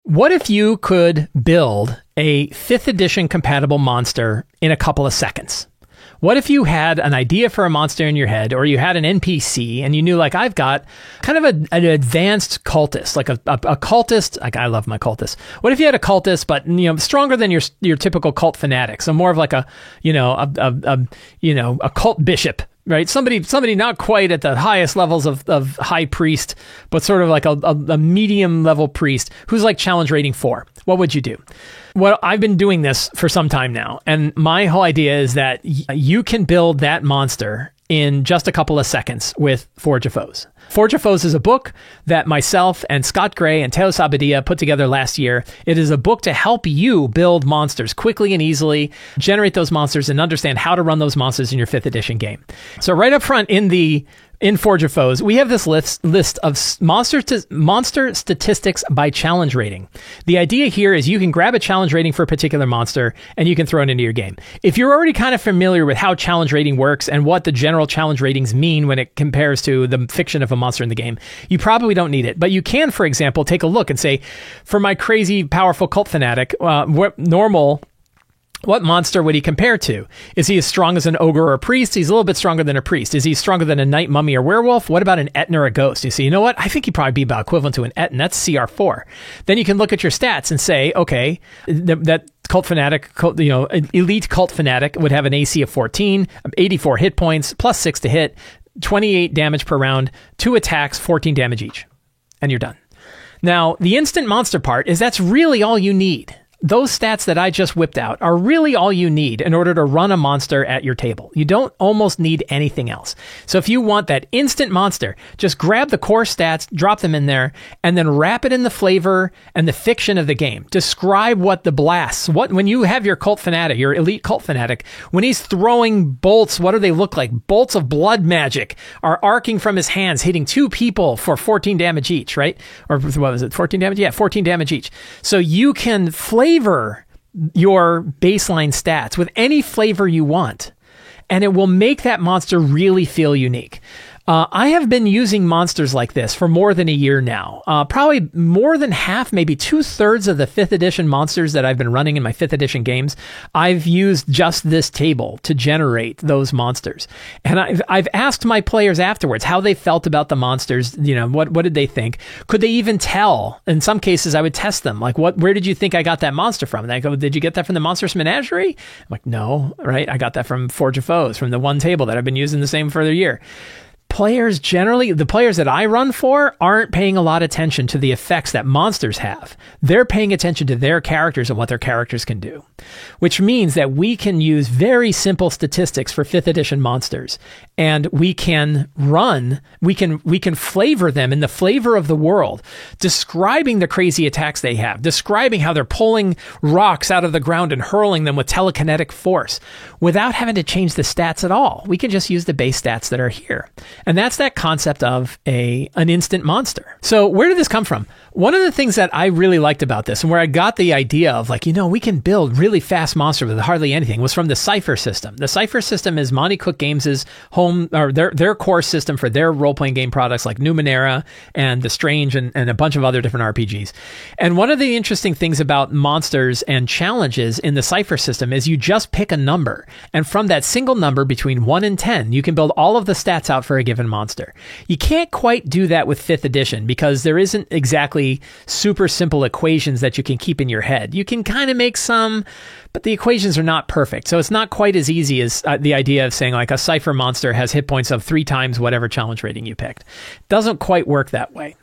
What if you could build a 5th edition compatible monster in a couple of seconds? What if you had an idea for a monster in your head, or you had an NPC and you knew, like, I've got kind of an advanced cultist, like a cultist. Like, I love my cultists. What if you had a cultist, but, you know, stronger than your typical cult fanatic? So more of like a cult bishop, right? Somebody not quite at the highest levels of high priest, but sort of like a medium level priest who's like challenge rating 4. What would you do? Well, I've been doing this for some time now, and my whole idea is that you can build that monster in just a couple of seconds with Forge of Foes. Forge of Foes is a book that myself and Scott Gray and Teo Sabadia put together last year. It is a book to help you build monsters quickly and easily, generate those monsters, and understand how to run those monsters in your 5th edition game. So right up front in Forge of Foes, we have this list of monster statistics by challenge rating. The idea here is you can grab a challenge rating for a particular monster and you can throw it into your game. If you're already kind of familiar with how challenge rating works and what the general challenge ratings mean when it compares to the fiction of a monster in the game, you probably don't need it. But you can, for example, take a look and say, for my crazy powerful cult fanatic, what monster would he compare to? Is he as strong as an ogre or a priest? He's a little bit stronger than a priest. Is he stronger than a knight, mummy, or werewolf? What about an Ettin or a ghost? You see, you know what? I think he'd probably be about equivalent to an Ettin. That's CR4. Then you can look at your stats and say, okay, that cult fanatic, elite cult fanatic would have an AC of 14, 84 hit points, plus 6 to hit, 28 damage per round, 2 attacks, 14 damage each. And you're done. Now, the instant monster part is that's really all you need. Those stats that I just whipped out are really all you need in order to run a monster at your table. You don't almost need anything else. So if you want that instant monster, just grab the core stats, drop them in there, and then wrap it in the flavor and the fiction of the game. Describe what the blasts, when you have your cult fanatic, your elite cult fanatic, when he's throwing bolts, what do they look like? Bolts of blood magic are arcing from his hands, hitting 2 people for 14 damage each, right? Or what was it, 14 damage? Yeah, 14 damage each. So you can flavor your baseline stats with any flavor you want, and it will make that monster really feel unique. I have been using monsters like this for more than a year now. Probably more than half, maybe 2/3 of the 5th edition monsters that I've been running in my 5th edition games, I've used just this table to generate those monsters. And I've asked my players afterwards how they felt about the monsters. You know, what did they think? Could they even tell? In some cases, I would test them. Like, where did you think I got that monster from? And I go, did you get that from the Monsters Menagerie? I'm like, no, right? I got that from Forge of Foes, from the one table that I've been using the same for the year. Players generally, the players that I run for, aren't paying a lot of attention to the effects that monsters have. They're paying attention to their characters and what their characters can do, which means that we can use very simple statistics for 5th edition monsters, and we can flavor them in the flavor of the world, describing the crazy attacks they have, describing how they're pulling rocks out of the ground and hurling them with telekinetic force without having to change the stats at all. We can just use the base stats that are here. And that's that concept of an instant monster. So where did this come from? One of the things that I really liked about this, and where I got the idea of, like, we can build really fast monsters with hardly anything, was from the Cypher system. The Cypher system is Monte Cook Games' home, or their core system for their role-playing game products like Numenera and The Strange and a bunch of other different RPGs. And one of the interesting things about monsters and challenges in the Cypher system is you just pick a number, and from that single number between 1 and 10, you can build all of the stats out for a given monster. You can't quite do that with 5th edition because there isn't exactly super simple equations that you can keep in your head. You can kind of make some, but the equations are not perfect. So it's not quite as easy as the idea of saying, like, a Cypher monster has hit points of 3 times whatever challenge rating you picked. Doesn't quite work that way.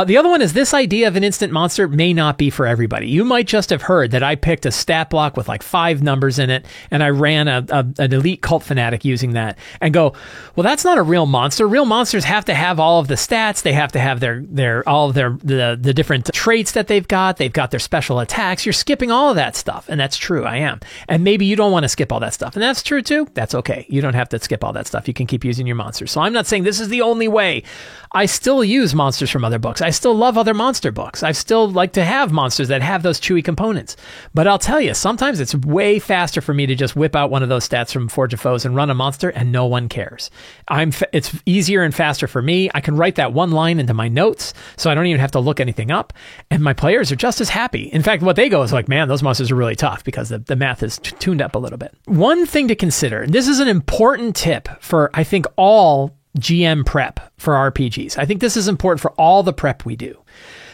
The other one is this idea of an instant monster may not be for everybody. You might just have heard that I picked a stat block with like 5 numbers in it, and I ran an elite cult fanatic using that, and go, well, that's not a real monster. Real monsters have to have all of the stats. They have to have the different traits that they've got. They've got their special attacks. You're skipping all of that stuff, and that's true. I am. And maybe you don't want to skip all that stuff, and that's true too. That's okay. You don't have to skip all that stuff. You can keep using your monsters. So I'm not saying this is the only way. I still use monsters from other other books. I still love other monster books. I still like to have monsters that have those chewy components. But I'll tell you, sometimes it's way faster for me to just whip out one of those stats from Forge of Foes and run a monster, and no one cares. It's easier and faster for me. I can write that one line into my notes, so I don't even have to look anything up, and my players are just as happy. In fact, what they go is like, man, those monsters are really tough because the math is tuned up a little bit. One thing to consider, and this is an important tip for, I think, all GM prep for RPGs. I think this is important for all the prep we do.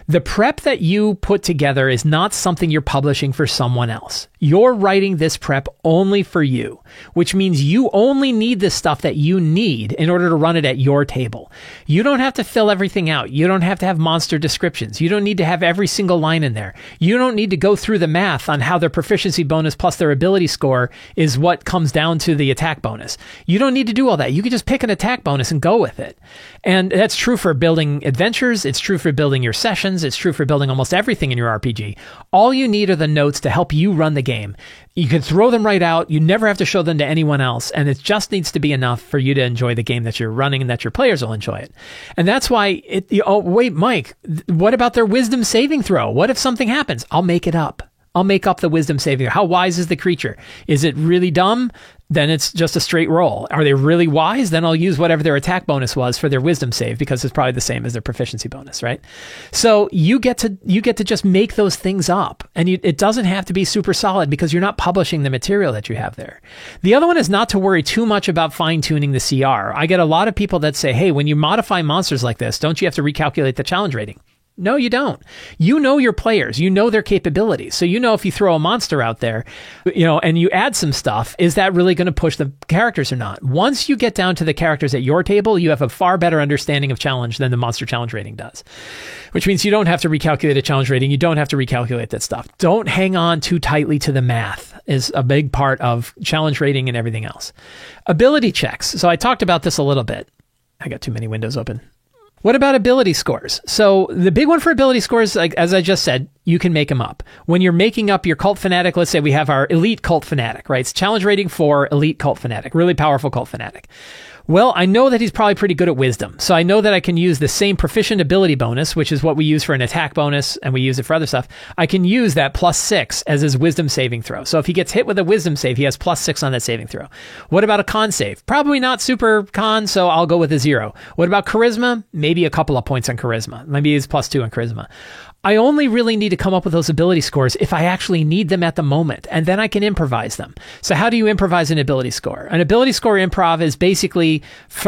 The prep that you put together is not something you're publishing for someone else. You're writing this prep only for you, which means you only need the stuff that you need in order to run it at your table. You don't have to fill everything out. You don't have to have monster descriptions. You don't need to have every single line in there. You don't need to go through the math on how their proficiency bonus plus their ability score is what comes down to the attack bonus. You don't need to do all that. You can just pick an attack bonus and go with it. And that's true for building adventures. It's true for building your sessions. It's true for building almost everything in your RPG. All you need are the notes to help you run the game. You can throw them right out. You never have to show them to anyone else. And it just needs to be enough for you to enjoy the game that you're running and that your players will enjoy it. And that's why, oh, wait, Mike, what about their wisdom saving throw? What if something happens? I'll make it up. I'll make up the wisdom saving. How wise is the creature? Is it really dumb? Then it's just a straight roll. Are they really wise? Then I'll use whatever their attack bonus was for their wisdom save, because it's probably the same as their proficiency bonus, right? So you get to just make those things up, and it doesn't have to be super solid because you're not publishing the material that you have there. The other one is not to worry too much about fine-tuning the CR. I get a lot of people that say, hey, when you modify monsters like this, don't you have to recalculate the challenge rating? No, you don't. You know your players. You know their capabilities. So you know if you throw a monster out there, and you add some stuff, is that really going to push the characters or not? Once you get down to the characters at your table, you have a far better understanding of challenge than the monster challenge rating does, which means you don't have to recalculate a challenge rating. You don't have to recalculate that stuff. Don't hang on too tightly to the math is a big part of challenge rating and everything else. Ability checks. So I talked about this a little bit. I got too many windows open. What about ability scores? So the big one for ability scores, like as I just said, you can make them up. When you're making up your cult fanatic, let's say we have our elite cult fanatic, right? It's challenge rating 4, elite cult fanatic, really powerful cult fanatic. Well, I know that he's probably pretty good at wisdom. So I know that I can use the same proficient ability bonus, which is what we use for an attack bonus, and we use it for other stuff. I can use that +6 as his wisdom saving throw. So if he gets hit with a wisdom save, he has +6 on that saving throw. What about a con save? Probably not super con, so I'll go with a 0. What about charisma? Maybe a couple of points on charisma. Maybe he's +2 on charisma. I only really need to come up with those ability scores if I actually need them at the moment, and then I can improvise them. So how do you improvise an ability score? An ability score improv is basically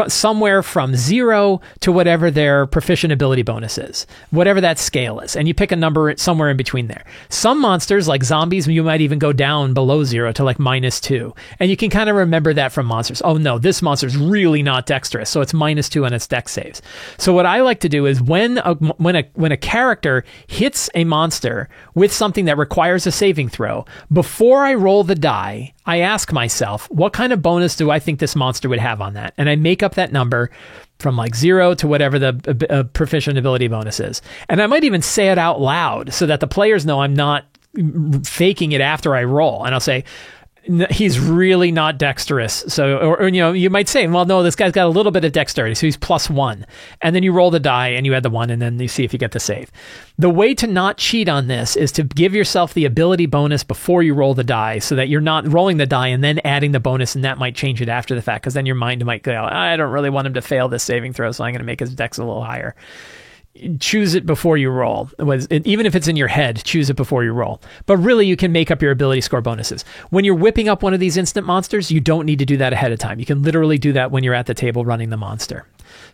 somewhere from 0 to whatever their proficient ability bonus is, whatever that scale is, and you pick a number somewhere in between there. Some monsters, like zombies, you might even go down below 0 to like -2, and you can kind of remember that from monsters. Oh no, this monster's really not dexterous, so it's -2 on its dex saves. So what I like to do is when a character hits a monster with something that requires a saving throw, before I roll the die, I ask myself, what kind of bonus do I think this monster would have on that? And I make up that number from like 0 to whatever the proficient ability bonus is. And I might even say it out loud so that the players know I'm not faking it after I roll. And I'll say, he's really not dexterous. So, or you might say, well, no, this guy's got a little bit of dexterity, so he's +1. And then you roll the die and you add the 1, and then you see if you get the save. The way to not cheat on this is to give yourself the ability bonus before you roll the die, so that you're not rolling the die and then adding the bonus, and that might change it after the fact, because then your mind might go, I don't really want him to fail this saving throw, so I'm going to make his dex a little higher. Choose it before you roll. Even if it's in your head, choose it before you roll. But really, you can make up your ability score bonuses. When you're whipping up one of these instant monsters, you don't need to do that ahead of time. You can literally do that when you're at the table running the monster.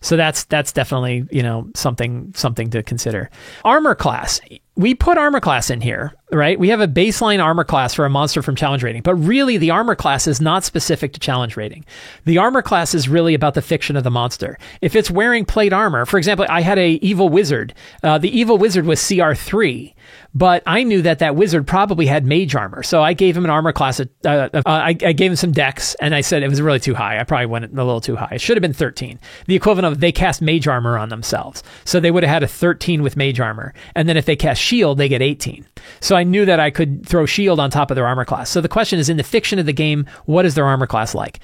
So that's definitely, something to consider. Armor class. We put armor class in here, right? We have a baseline armor class for a monster from challenge rating, but really the armor class is not specific to challenge rating. The armor class is really about the fiction of the monster. If it's wearing plate armor, for example, I had a evil wizard. The evil wizard was CR3, but I knew that wizard probably had mage armor. So I gave him an armor class. I gave him some dex, and I said it was really too high. I probably went a little too high. It should have been 13. The equivalent of they cast mage armor on themselves. So they would have had a 13 with mage armor. And then if they cast shield, they get 18. So I knew that I could throw shield on top of their armor class. So the question is, in the fiction of the game, what is their armor class like?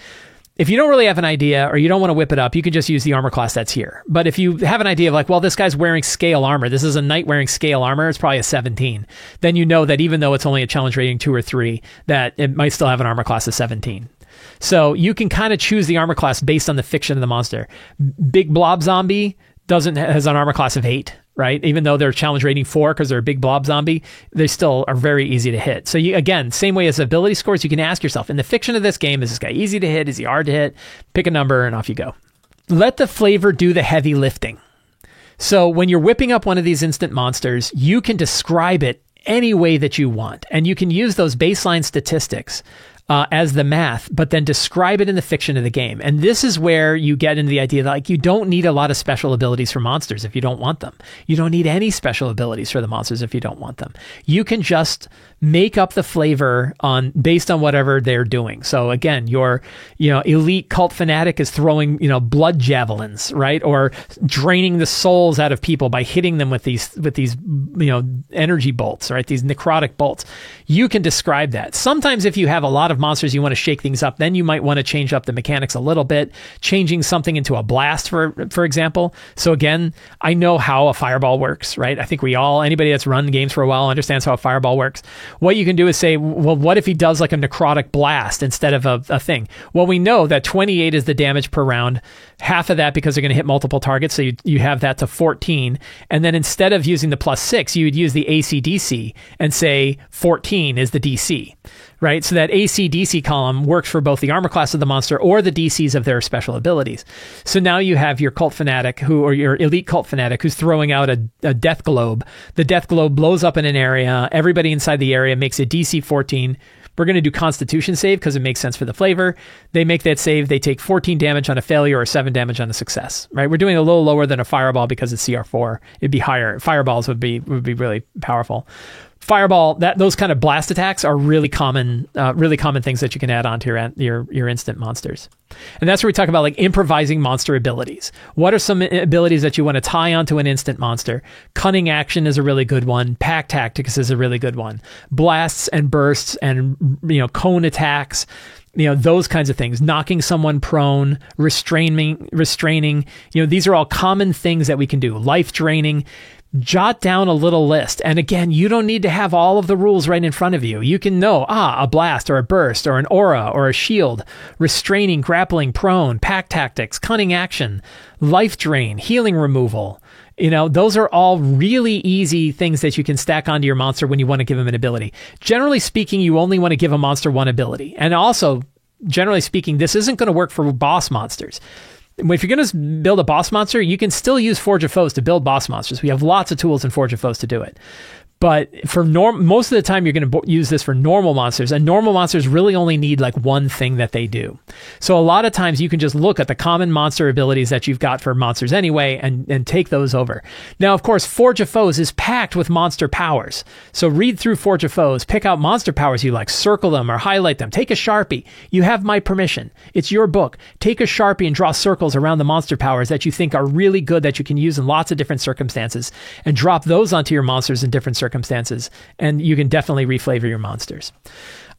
if you don't really have an idea or you don't want to whip it up, you can just use the armor class that's here. But if you have an idea of like, well, this guy's wearing scale armor, this is a knight wearing scale armor, it's probably a 17. Then you know that even though it's only a challenge rating 2 or 3, that it might still have an armor class of 17. So you can kind of choose the armor class based on the fiction of the monster. Big blob zombie has an armor class of 8. Right? Even though they're challenge rating 4 because they're a big blob zombie, they still are very easy to hit. So you, again, same way as ability scores, you can ask yourself, in the fiction of this game, is this guy easy to hit? Is he hard to hit? Pick a number and off you go. Let the flavor do the heavy lifting. So when you're whipping up one of these instant monsters, you can describe it any way that you want. And you can use those baseline statistics as the math, but then describe it in the fiction of the game. And this is where you get into the idea that like you don't need a lot of special abilities for monsters if you don't want them. You don't need any special abilities for the monsters if you don't want them. You can just make up the flavor based on whatever they're doing. So again, your elite cult fanatic is throwing blood javelins, right, or draining the souls out of people by hitting them with these energy bolts, right, these necrotic bolts. You can describe that. Sometimes if you have a lot of monsters you want to shake things up, then you might want to change up the mechanics a little bit, changing something into a blast, for example. So again, I know how a fireball works, right? I think anybody that's run games for a while understands how a fireball works. What you can do is say, well, what if he does like a necrotic blast instead of a thing? Well, we know that 28 is the damage per round, half of that because they're going to hit multiple targets, so you have that to 14, and then instead of using the +6, you would use the AC/DC and say 14 is the DC. Right? So that AC/DC column works for both the armor class of the monster or the DCs of their special abilities. So now you have your cult fanatic or your elite cult fanatic who's throwing out a death globe. The death globe blows up in an area. Everybody inside the area makes a DC 14. We're going to do Constitution save because it makes sense for the flavor. They make that save. They take 14 damage on a failure or 7 damage on a success. Right? We're doing a little lower than a fireball because it's CR4. It'd be higher. Fireballs would be really powerful. Fireball, those kind of blast attacks are really common things that you can add on to your instant monsters. And that's where we talk about like improvising monster abilities. What are some abilities that you want to tie onto an instant monster? Cunning action is a really good one. Pack tactics is a really good one. Blasts and bursts and cone attacks, those kinds of things. Knocking someone prone, restraining. These are all common things that we can do. Life draining. Jot down a little list. And again, you don't need to have all of the rules right in front of you. You can know, a blast or a burst or an aura or a shield, restraining, grappling, prone, pack tactics, cunning action, life drain, healing removal. Those are all really easy things that you can stack onto your monster when you want to give them an ability. Generally speaking, you only want to give a monster one ability. And also, generally speaking, this isn't going to work for boss monsters. If you're going to build a boss monster, you can still use Forge of Foes to build boss monsters. We have lots of tools in Forge of Foes to do it. But for most of the time, you're going to use this for normal monsters, and normal monsters really only need like one thing that they do. So a lot of times you can just look at the common monster abilities that you've got for monsters anyway and take those over. Now, of course, Forge of Foes is packed with monster powers. So read through Forge of Foes, pick out monster powers you like, circle them or highlight them. Take a Sharpie. You have my permission. It's your book. Take a Sharpie and draw circles around the monster powers that you think are really good that you can use in lots of different circumstances, and drop those onto your monsters in different circumstances, and you can definitely reflavor your monsters.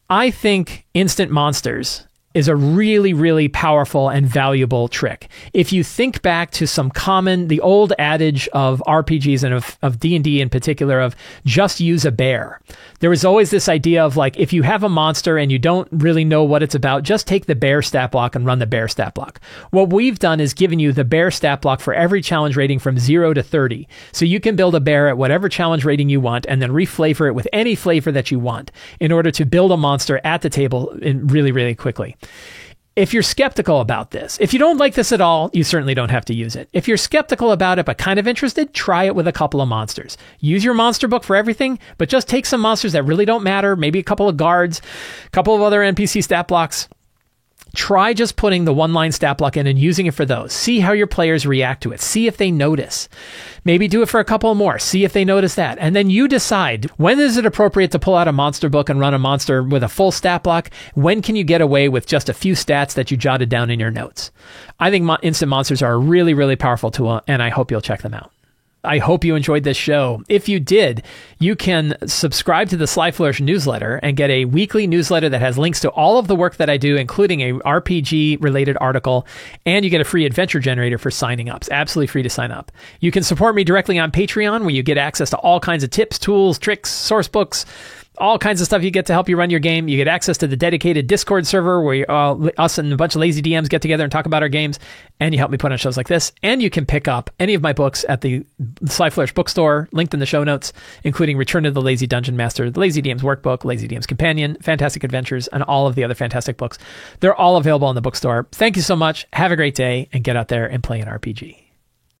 I think instant monsters is a really, really powerful and valuable trick. If you think back to the old adage of RPGs and of D&D in particular of just use a bear. There was always this idea of like, if you have a monster and you don't really know what it's about, just take the bear stat block and run the bear stat block. What we've done is given you the bear stat block for every challenge rating from 0 to 30. So you can build a bear at whatever challenge rating you want and then reflavor it with any flavor that you want in order to build a monster at the table really, really quickly. If you're skeptical about this, if you don't like this at all, you certainly don't have to use it. If you're skeptical about it but kind of interested, try it with a couple of monsters. Use your monster book for everything, but just take some monsters that really don't matter, maybe a couple of guards, a couple of other NPC stat blocks. Try just putting the one-line stat block in and using it for those. See how your players react to it. See if they notice. Maybe do it for a couple more. See if they notice that. And then you decide, when is it appropriate to pull out a monster book and run a monster with a full stat block? When can you get away with just a few stats that you jotted down in your notes? I think instant monsters are a really, really powerful tool, and I hope you'll check them out. I hope you enjoyed this show. If you did, you can subscribe to the Sly Flourish newsletter and get a weekly newsletter that has links to all of the work that I do, including a RPG-related article, and you get a free adventure generator for signing up. It's absolutely free to sign up. You can support me directly on Patreon, where you get access to all kinds of tips, tools, tricks, source books, all kinds of stuff you get to help you run your game. You get access to the dedicated Discord server where us and a bunch of lazy DMs get together and talk about our games, and you help me put on shows like this. And you can pick up any of my books at the Sly Flourish bookstore, linked in the show notes, including Return to the Lazy Dungeon Master, the Lazy DM's Workbook, Lazy DM's Companion, Fantastic Adventures, and all of the other fantastic books. They're all available in the bookstore. Thank you so much. Have a great day, and get out there and play an RPG.